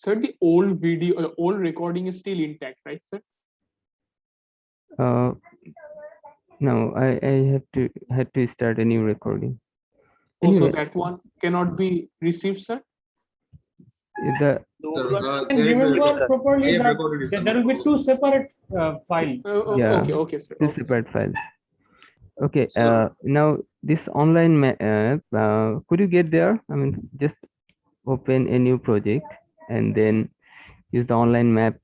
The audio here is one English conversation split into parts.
Sir, the old video, the old recording is still intact, right, sir? No, I had to start a new recording. Also, Anyway, that one cannot be received, sir. the And remember properly that there will be two separate files. Yeah. Okay, okay, sir. two Okay, sir. separate files. Okay. Now this online map, could you get there? I mean, just open a new project and then use the online map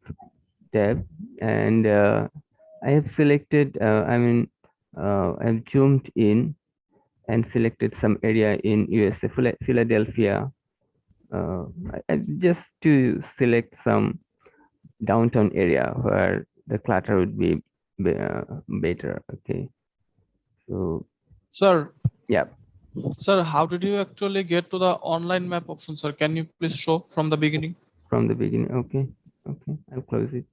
tab, and I have selected. I've zoomed in and selected some area in USA, Philadelphia. Just to select some downtown area where the clutter would be better. Okay. So, Sir, yeah. sir, how did you actually get to the online map option, sir? Can you please show from the beginning? From the beginning. Okay. Okay. I'll close it.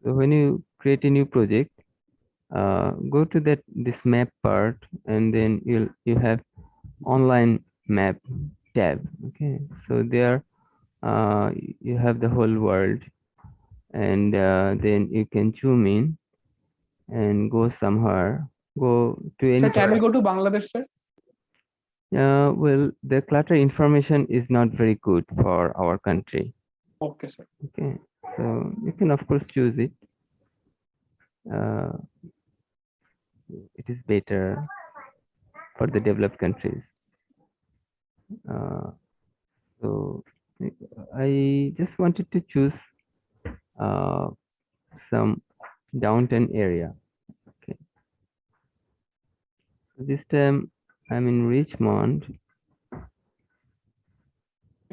So when you create a new project, go to this map part, and then you have online map tab. Okay. So there you have the whole world, and then you can zoom in and go somewhere. Go to any. Sir, can we go to Bangladesh, sir? Well, the clutter information is not very good for our country. Okay, sir. Okay, so you can of course choose it. It is better for the developed countries. So I just wanted to choose some downtown area. Okay, so this time I'm in Richmond.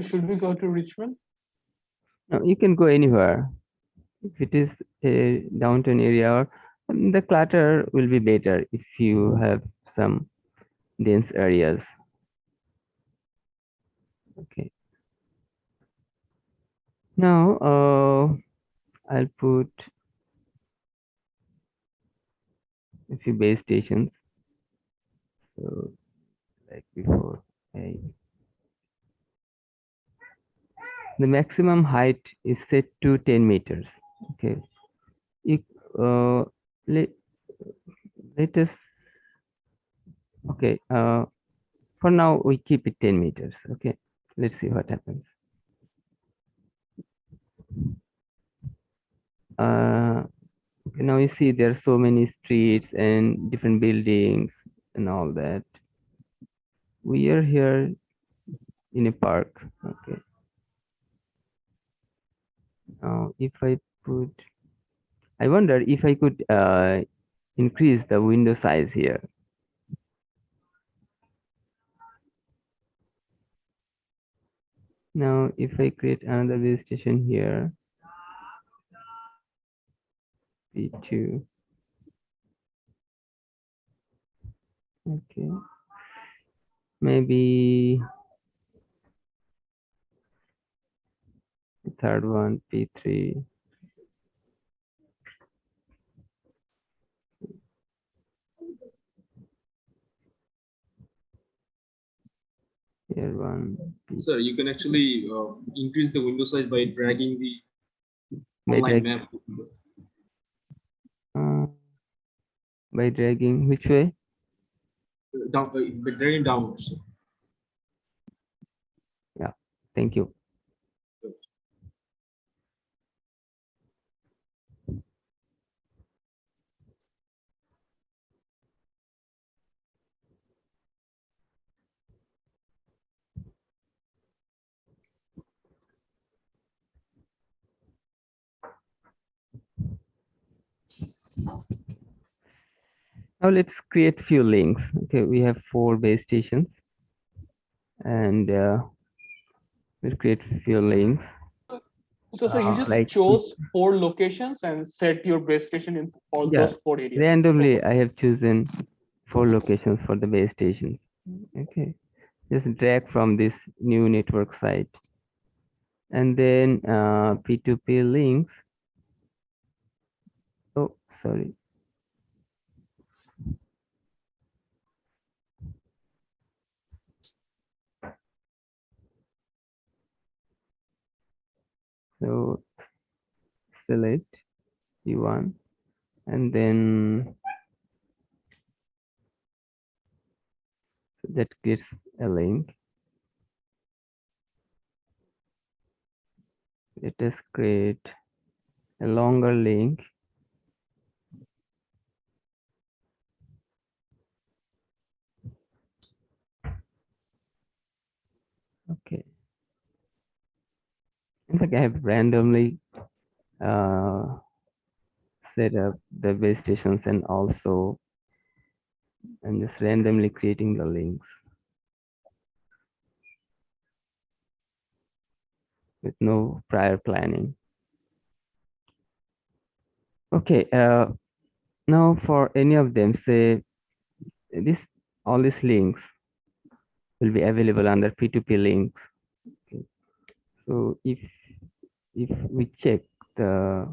Should we go to Richmond? No, you can go anywhere. If it is a downtown area, the clutter will be better if you have some dense areas. Okay. Now I'll put a few base stations. So like before, the maximum height is set to 10 meters. Okay. Let us. Okay. For now we keep it 10 meters. Okay. Let's see what happens. Now you see there are so many streets and different buildings and all that. We are here in a park. Okay. Now if I put, I wonder if I could increase the window size here. Now if I create another base station here, P2. Okay. Maybe the third one, P3. Here one. Sir, you can actually increase the window size by dragging the online map. By dragging which way? Down, by dragging downwards. Yeah, thank you. Now let's create few links. Okay, we have 4 base stations, and we'll create few links. So, sir, you just like chose 4 locations and set your base station in all those 4 areas. Randomly, I have chosen 4 locations for the base stations. Okay, just drag from this new network site and then P2P links. Oh, sorry. So select P1 and then that gets a link. Let us create a longer link. Okay. In fact, I have randomly set up the base stations, and also I'm just randomly creating the links with no prior planning. Okay, now for any of them, say all these links will be available under P2P links. Okay. So if we check the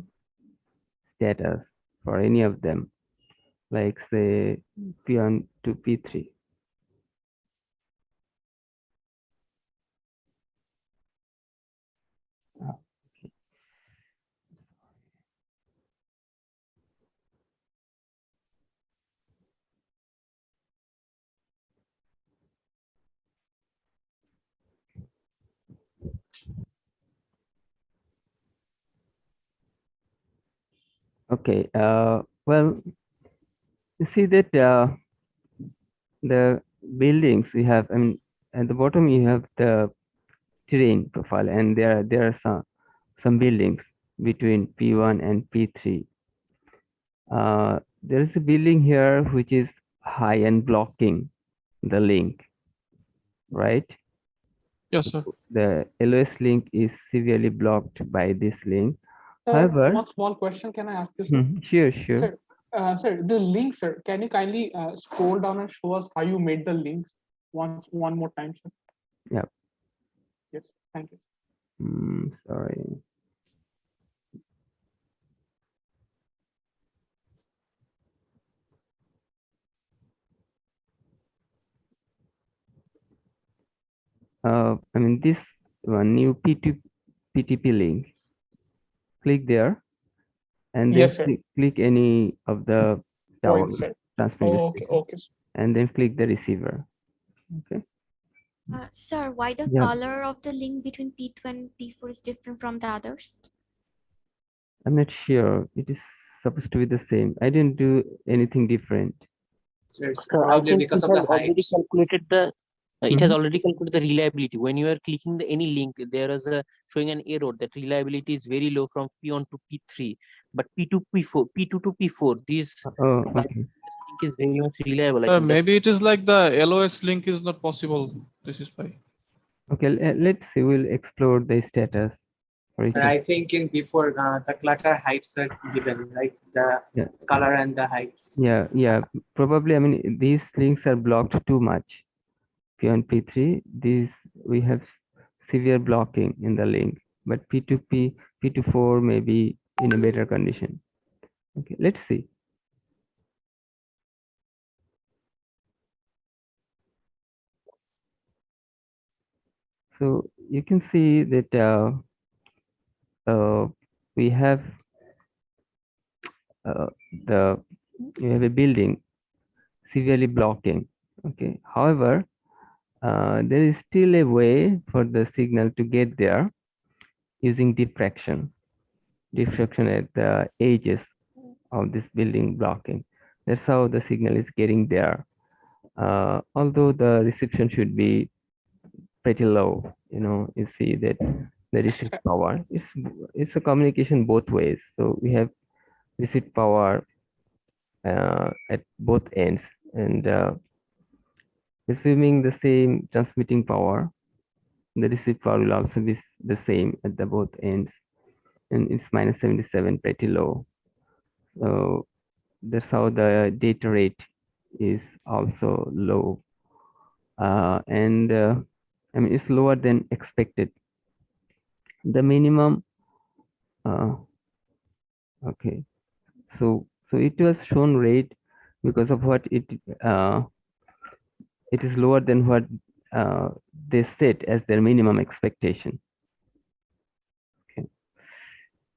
status for any of them, like say P1 to P3. Okay, well, you see that the buildings you have, I mean, at the bottom you have the terrain profile, and there are some buildings between P1 and P3. There is a building here which is high and blocking the link, right? Yes, sir. The LOS link is severely blocked by this link. Sir, However, one small question can I ask you, sir? Sure. Sir, the link, sir, can you kindly scroll down and show us how you made the links one more time, sir? Yeah. Yes, thank you. Sorry. I mean, this one new PTP link. Click there, and then Yes, sir. click any of the tower Point, sir. transmitter, Okay. and then click the receiver. Okay. Sir, why the Yeah. color of the link between P2 and P4 is different from the others? I'm not sure. It is supposed to be the same. I didn't do anything different. So it's probably because of the height. Calculated the it has already calculated the reliability. When you are clicking any link, there is a showing an error that reliability is very low from P1 to P3, but P2 P4, P2 to P4, this Okay. link is very much reliable. I think Maybe it is like the LOS link is not possible. This is why. Okay, let's see. We'll explore the status. So I think in before the clutter heights are given, like the color and the heights. Yeah. Probably. I mean, these links are blocked too much. P1, P3. We have severe blocking in the link, but P2P, P24 may be in a better condition. Okay, let's see. So you can see that we have you have a building severely blocking. Okay. However, there is still a way for the signal to get there using diffraction at the edges of this building blocking. That's how the signal is getting there. Although the reception should be pretty low, you see that the receive power, it's a communication both ways. So we have receive power at both ends, and assuming the same transmitting power, the receive power will also be the same at the both ends, and it's -77, pretty low. So that's how the data rate is also low, and I mean, it's lower than expected the minimum. Okay, so it was shown red because of what it is lower than what they set as their minimum expectation. Okay,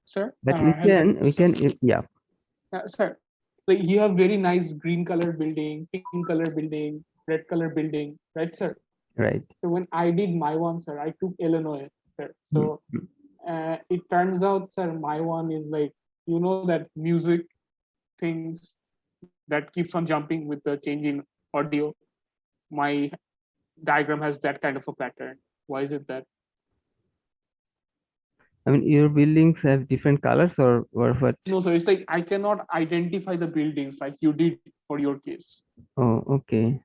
Sir, but hello. we can yeah. Sir, like you have very nice green color building, pink color building, red color building, right, sir? Right. So when I did my one, sir, I took Illinois, sir. So Mm. it turns out, sir, my one is like, you know, that music things that keeps on jumping with the change in audio. My diagram has that kind of a pattern. Why is it that? I mean, your buildings have different colors or what? No, sir, it's like I cannot identify the buildings like you did for your case. Oh, okay.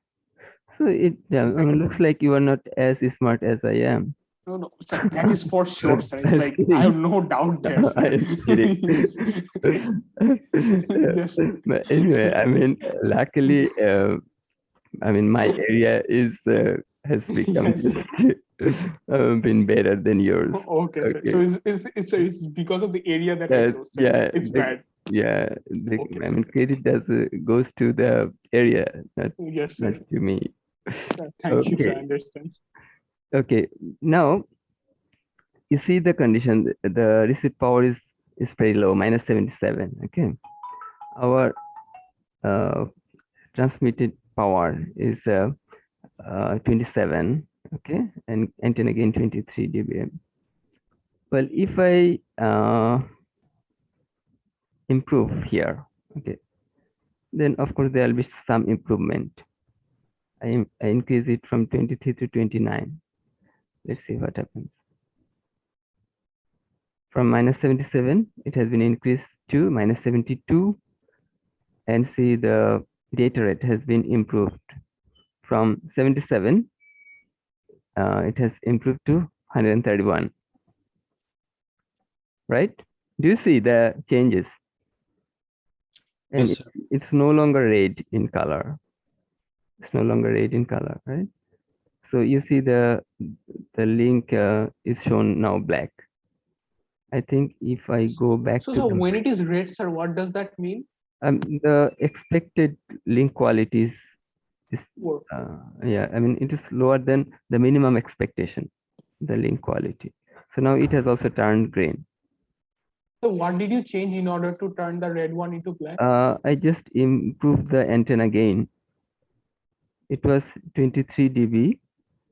So it I mean, looks like you are not as smart as I am. No, no, sir, that is for sure, sir. It's I'm like I kidding. have no doubt there, sir. I'm kidding. Yes, sir. But anyway, I mean, luckily, I mean, my area is has become Yes. been better than yours. Okay, sir. So Okay. it's because of the area that I chose, sir. Yeah, It's bad. yeah. Okay, I sir. mean, credit goes to the area, Yes, sir. not to me. Thank you, sir. I Okay. understand. Okay. Now you see the condition. The receipt power is very low, -77. Okay. Our transmitted power is 27. Okay, and then again 23 dBm. Well, if I improve here, okay, then of course there will be some improvement. I increase it from 23 to 29. Let's see what happens. From -77, it has been increased to -72, and see the data rate has been improved from 77. It has improved to 131. Right? Do you see the changes? And Yes, sir. it's no longer red in color. It's no longer red in color, right? So you see the link is shown now black. I think if I go back So, to when it is red, sir, what does that mean? the expected link quality is yeah, I mean, it is lower than the minimum expectation, the link quality. So now it has also turned green. So what did you change in order to turn the red one into black? I just improved the antenna gain. It was 23 dB.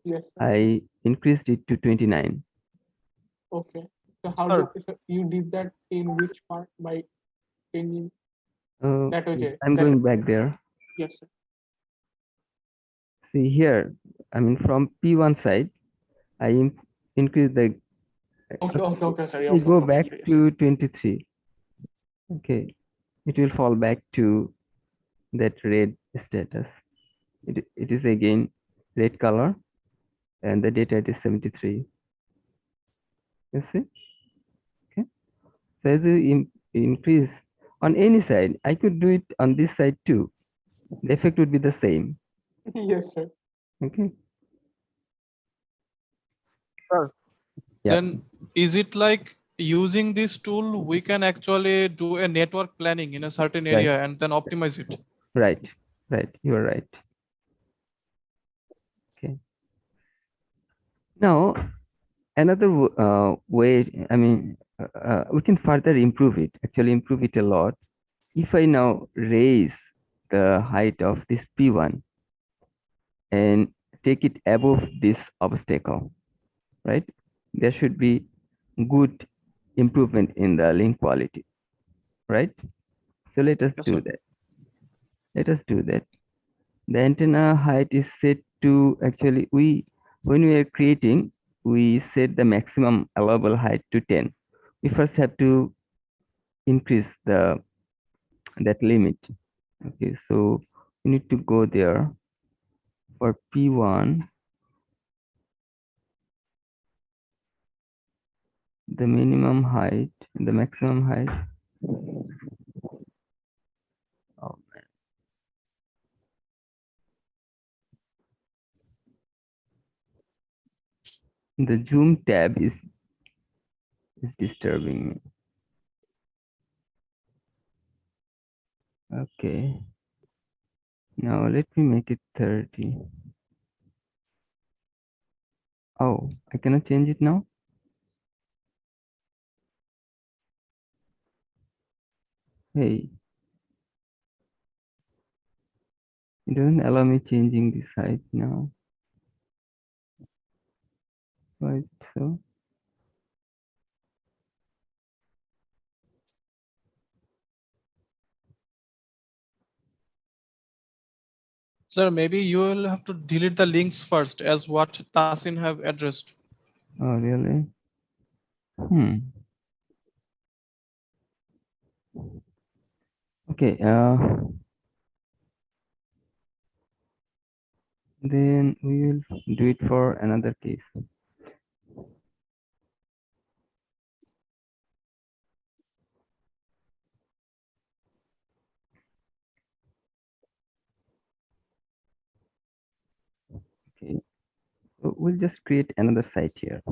Yes, sir. I increased it to 29. Okay. So how you did that in which part by changing that? Okay. I'm going back there. Yes, sir. See here, I mean, from P1 side, I increase the. Okay, sorry. We go Okay, back sorry. to 23. Okay, it will fall back to that red status. It is again red color, and the data is 73. You see? Okay. So as you increase on any side, I could do it on this side too. The effect would be the same. Yes, sir. Okay. Sir, Yeah. then is it like using this tool, we can actually do a network planning in a certain area and then optimize it? Right. Right. You are right. Okay. Now, another way, I mean, we can further improve it, actually improve it a lot. If I now raise the height of this P1 and take it above this obstacle, right? There should be good improvement in the link quality, right? So let us do that. Let us do that. The antenna height is set to actually when we are creating, we set the maximum allowable height to 10. We first have to increase that limit. Okay, so we need to go there for P1. The minimum height, the maximum height. Oh, the zoom tab is is disturbing me. Okay. Now let me make it 30. Oh, I cannot change it now? Hey, it doesn't allow me changing this height now. Why is it so? Sir, maybe you will have to delete the links first, as what Tasin have addressed. Oh, really? Okay, then we will do it for another case. Okay, so we'll just create another site here.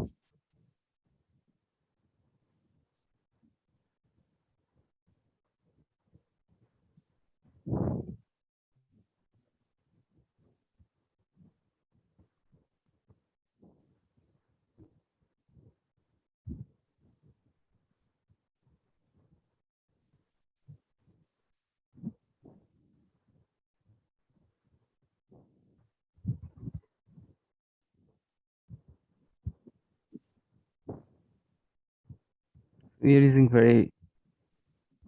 We are using very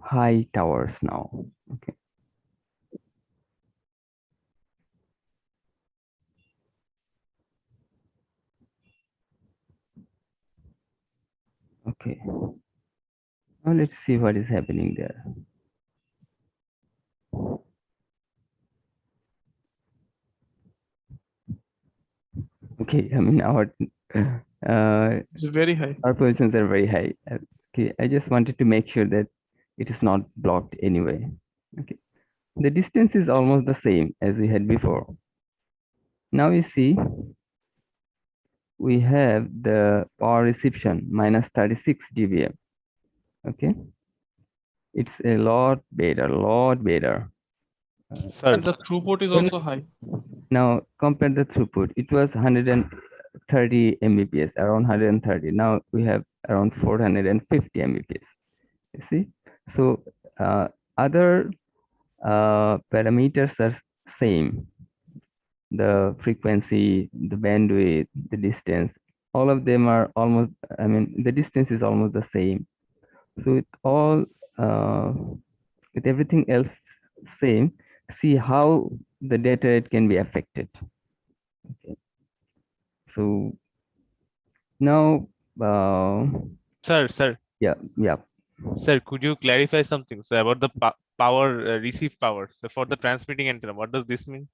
high towers now. Okay. Okay. Now let's see what is happening there. Okay, I mean It's very high. our positions are very high. Okay, I just wanted to make sure that it is not blocked anyway. Okay, the distance is almost the same as we had before. Now you see we have the power reception minus 36 dBm. Okay, it's a lot better, And the throughput is also high. Now compare the throughput. It was 130 Mbps, around 130. Now we have around 450 Mbps. You see, so other parameters are same. The frequency, the bandwidth, the distance, all of them are almost, I mean, the distance is almost the same. So with all, with everything else same, see how the data rate can be affected. Okay. So now, Sir. Yeah. Sir, could you clarify something, sir, about the power, receive power? So for the transmitting antenna, what does this mean?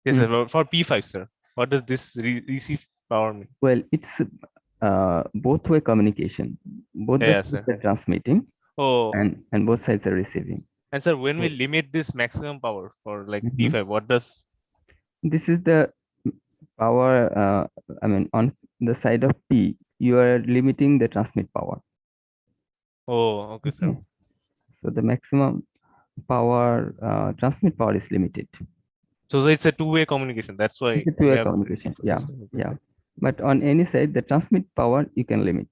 Yes, sir, for P5, sir. What does this receive power mean? Well, it's both-way communication. Both the sides are transmitting, and both sides are receiving. And sir, when we limit this maximum power for like P5, what does? This is the power. I mean, on the side of P, you are limiting the transmit power. Oh, okay, sir. So the maximum power, transmit power is limited. So it's a two-way communication. That's why it's a two-way communication. Yeah. But on any side, the transmit power you can limit.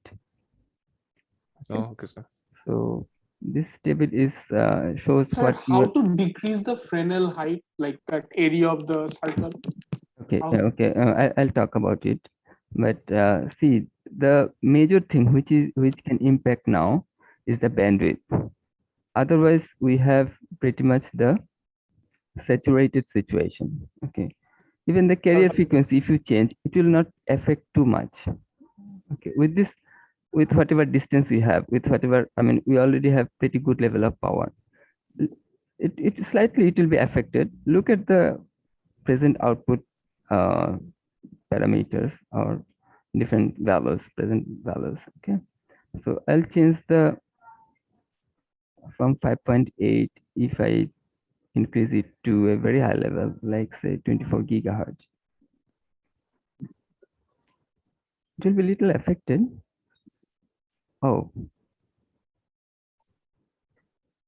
Oh, okay, sir. So this table is shows Sir, what how to decrease the Fresnel height, like that area of the circle. Okay. I'll talk about it. But see, the major thing which can impact now is the bandwidth. Otherwise, we have pretty much the saturated situation. Okay. Even the carrier frequency, if you change, it will not affect too much. Okay. With this, with whatever distance we have, with whatever, I mean, we already have pretty good level of power. It slightly it will be affected. Look at the present output parameters or different values, present values. Okay, so I'll change the from 5.8 if I increase it to a very high level, like say 24 gigahertz. it will be little affected. Oh,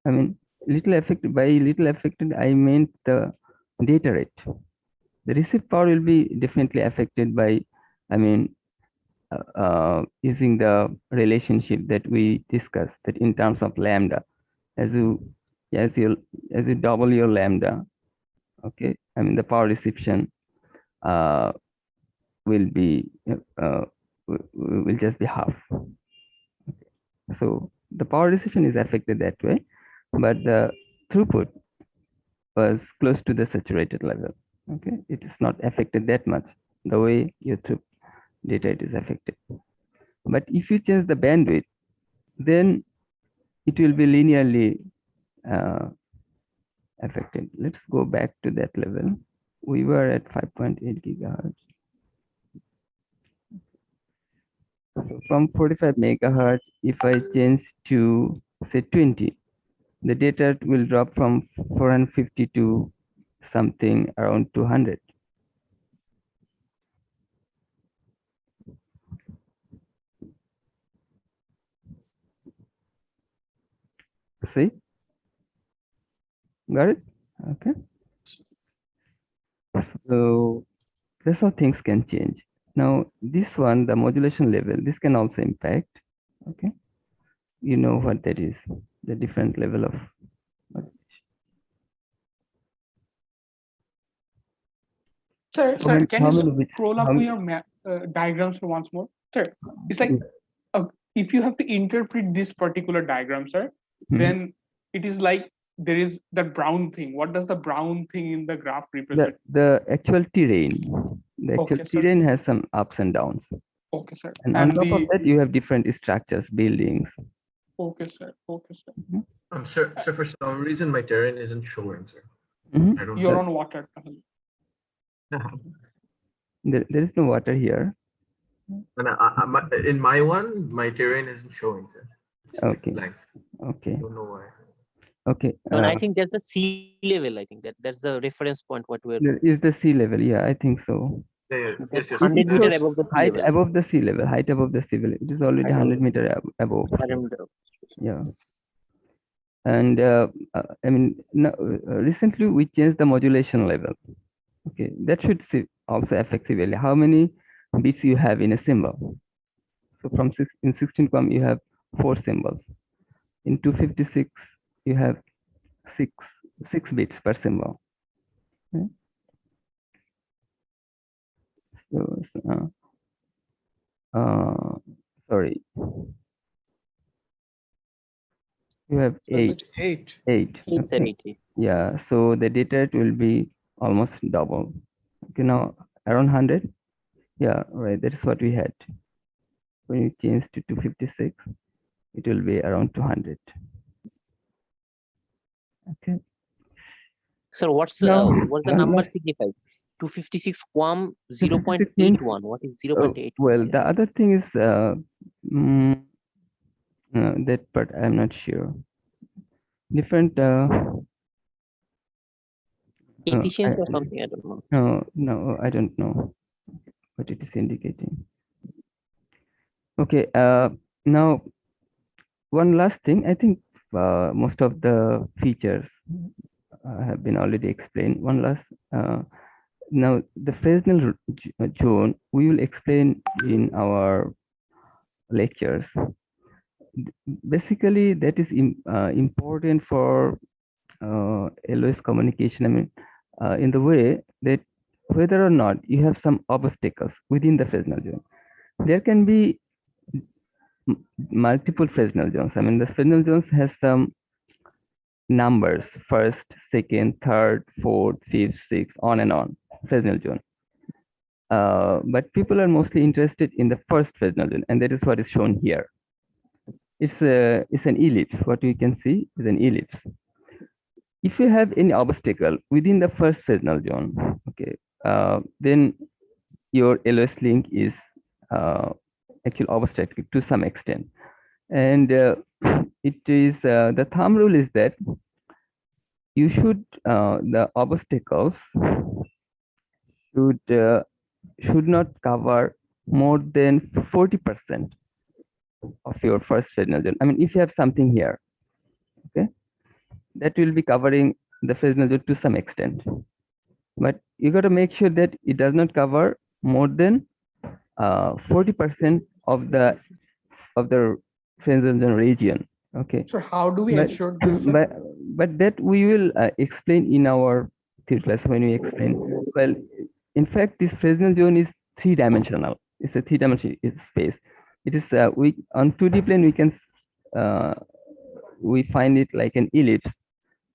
I mean, little affected. By little affected, I meant the data rate. The receive power will be definitely affected by, I mean, using the relationship that we discussed, that in terms of lambda, as you double your lambda, okay, I mean the power reception will be will just be half. Okay. So the power reception is affected that way, but the throughput was close to the saturated level. Okay, it is not affected that much the way your data rate is affected. But if you change the bandwidth, then it will be linearly affected. Let's go back to that level. We were at 5.8 gigahertz. So from 45 megahertz, if I change to say 20, the data will drop from 450 to something around 200. See? Got it? Okay. So that's how things can change. Now, this one, the modulation level, this can also impact. Okay. You know what that is, the different level of Sir, can you scroll up to your diagrams once more? Sir, it's like if you have to interpret this particular diagram, sir, then it is like there is that brown thing. What does the brown thing in the graph represent? The actual terrain. The actual terrain has some ups and downs. Okay, sir. And on top of that, you have different structures, buildings. Okay, sir. Okay, sir. Sir, for some reason, my terrain isn't showing, sir. I don't You're on water. There is no water here. And in my one, my terrain isn't showing, sir. It's okay. Blank. Okay. I don't know why. Okay. And I think that's the sea level. I think that's the reference point. What we're is the sea level? Yeah, I think so. Yeah, yes, yes. 100 meter above the sea height level. above the sea level. Height above the sea level. It is already 100 meter above. Yeah. And I mean, recently we changed the modulation level. Okay, that should also affect severely how many bits you have in a symbol. So from in 16-com you have 4 symbols. In 256 you have 6 bits per symbol. Okay. So sorry, you have 8. Okay. Yeah, so the data rate will be almost double. Okay, now around 100. Yeah, right, that is what we had. When you change to 256, it will be around 200. Okay. So what's the number signified? 256 QAM 0.81. What is 0.8? Well, the other thing is that part I'm not sure. Different efficiency or something, I don't know. No, I don't know what it is indicating. Okay, now one last thing. I think most of the features have been already explained. One last now the Fresnel zone we will explain in our lectures. Basically, that is important for LOS communication. I mean, in the way that whether or not you have some obstacles within the Fresnel zone, there can be multiple Fresnel zones. I mean, the Fresnel zones has some numbers: first, second, third, fourth, fifth, sixth, on and on. Fresnel zone. But people are mostly interested in the first Fresnel zone, and that is what is shown here. It's an ellipse. What we can see is an ellipse. If you have any obstacle within the first Fresnel zone, okay, then your LOS link is actually obstructed to some extent. And it is the thumb rule is that you should the obstacles should not cover more than 40% of your first Fresnel zone. I mean, if you have something here, okay, that will be covering the Fresnel zone to some extent. But you got to make sure that it does not cover more than 40% of the Fresnel zone region. Okay. So how do we But, ensure this? but that we will explain in our theory class when we explain. Well, in fact, this Fresnel zone is three-dimensional. It's a three-dimensional space. It is we on 2D plane we can we find it like an ellipse,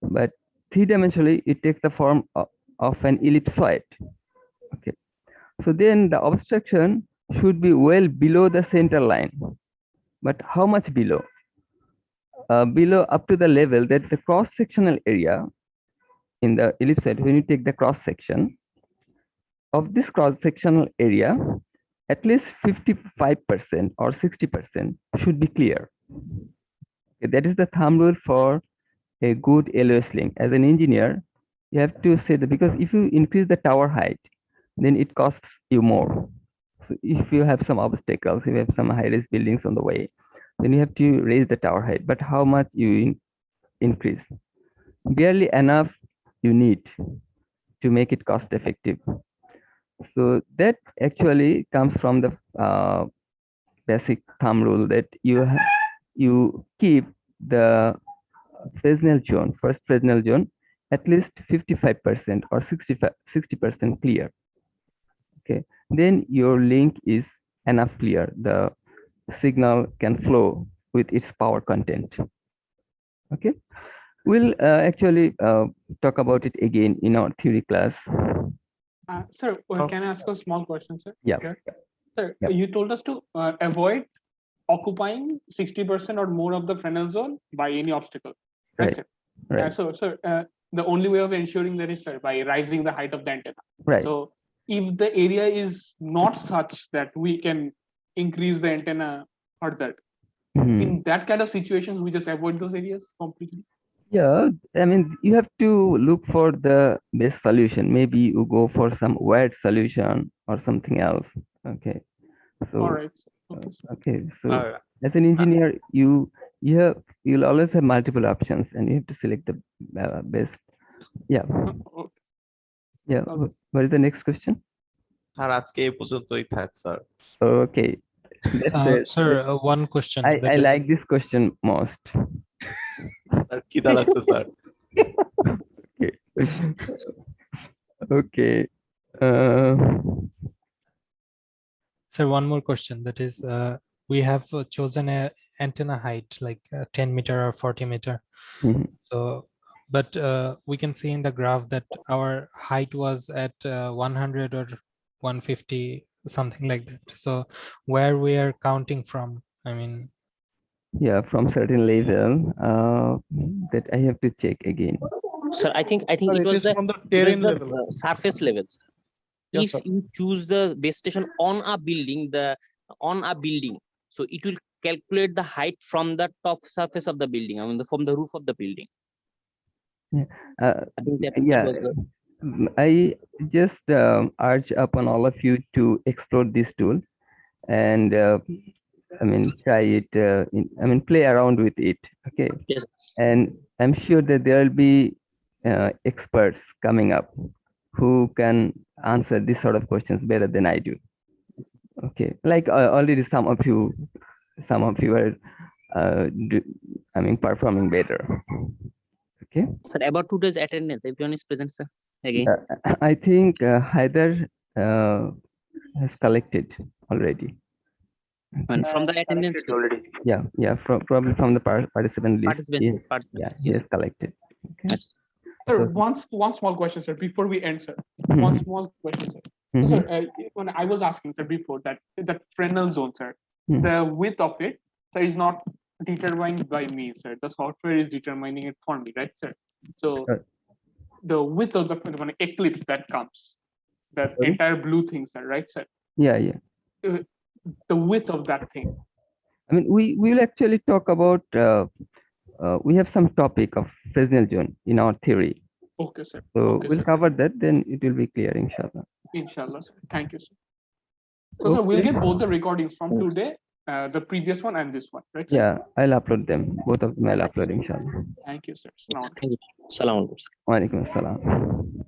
but three-dimensionally it takes the form of an ellipsoid. Okay, so then the obstruction should be well below the center line, but how much below? Below up to the level that the cross-sectional area in the ellipsoid, when you take the cross-section of this cross-sectional area, at least 55% or 60% should be clear. Okay, that is the thumb rule for a good LOS link. As an engineer, you have to say that, because if you increase the tower height, then it costs you more. So if you have some obstacles, if you have some high-rise buildings on the way, then you have to raise the tower height. But how much you increase? Barely enough you need to make it cost effective. So that actually comes from the basic thumb rule that you keep the Fresnel zone, first Fresnel zone, at least 55% or 60% clear. Okay, then your link is enough clear. The signal can flow with its power content. Okay, we'll actually talk about it again in our theory class. Sir, can I ask a small question, sir? Yeah. Sir, Yeah. you told us to avoid occupying 60% or more of the Fresnel zone by any obstacle, right, sir? Right. So, sir, the only way of ensuring that is, sir, by raising the height of the antenna. Right. So, if the area is not such that we can increase the antenna further, in that kind of situations, we just avoid those areas completely. Yeah, I mean, you have to look for the best solution. Maybe you go for some wired solution or something else. Okay. So, all right. Okay. So, as an engineer, you'll always have multiple options, and you have to select the best. Yeah. Yeah. What is the next question? Sir আজকে এই পর্যন্তই থাক sir Okay. Sir, one question. I like this question most. Sir খিদা লাগছে sir Okay. Okay. Sir, one more question. That is, we have chosen a antenna height like 10 meter or 40 meter. So, but we can see in the graph that our height was at 100 or 150, something like that. So, where we are counting from? I mean, yeah, from certain level that I have to check again. Sir, I think it was from the terrain level. Surface levels. Yes, if sir. you choose the base station on a building, so it will calculate the height from the top surface of the building. I mean, from the roof of the building. Yeah, I just urge upon all of you to explore this tool and I mean try it. I mean play around with it. Okay. Yes. And I'm sure that there will be experts coming up who can answer this sort of questions better than I do. Okay, like already some of you are I mean performing better. Okay. Sir, about today's attendance, everyone is present, sir. Again, I think Haider has collected already. and from the attendance already. Yeah, probably from the participant list. Yes. Yeah, he has collected. Okay. Yes. Sir, So- one small question, sir, before we end, sir. One small question, sir. Sir, when I was asking, sir, before that Fresnel zone, sir, the width of it, sir, is not determined by me, sir. The software is determining it for me, right, sir? So the width of the eclipse that comes, that entire blue thing, sir, right, sir? Yeah. The width of that thing. I mean, we will actually talk about. We have some topic of Fresnel zone in our theory. Okay, sir. So Okay, we'll sir. cover that. Then it will be clear, inshallah. Inshallah, sir. Thank you, sir. So sir, we'll get both the recordings from today, the previous one and this one, right? Sir? Yeah, I'll upload them. Both of them I'll upload, inshallah. Thank you, sir. Assalamu alaikum. Thank you. Salam alaikum. Wa alaikum assalam.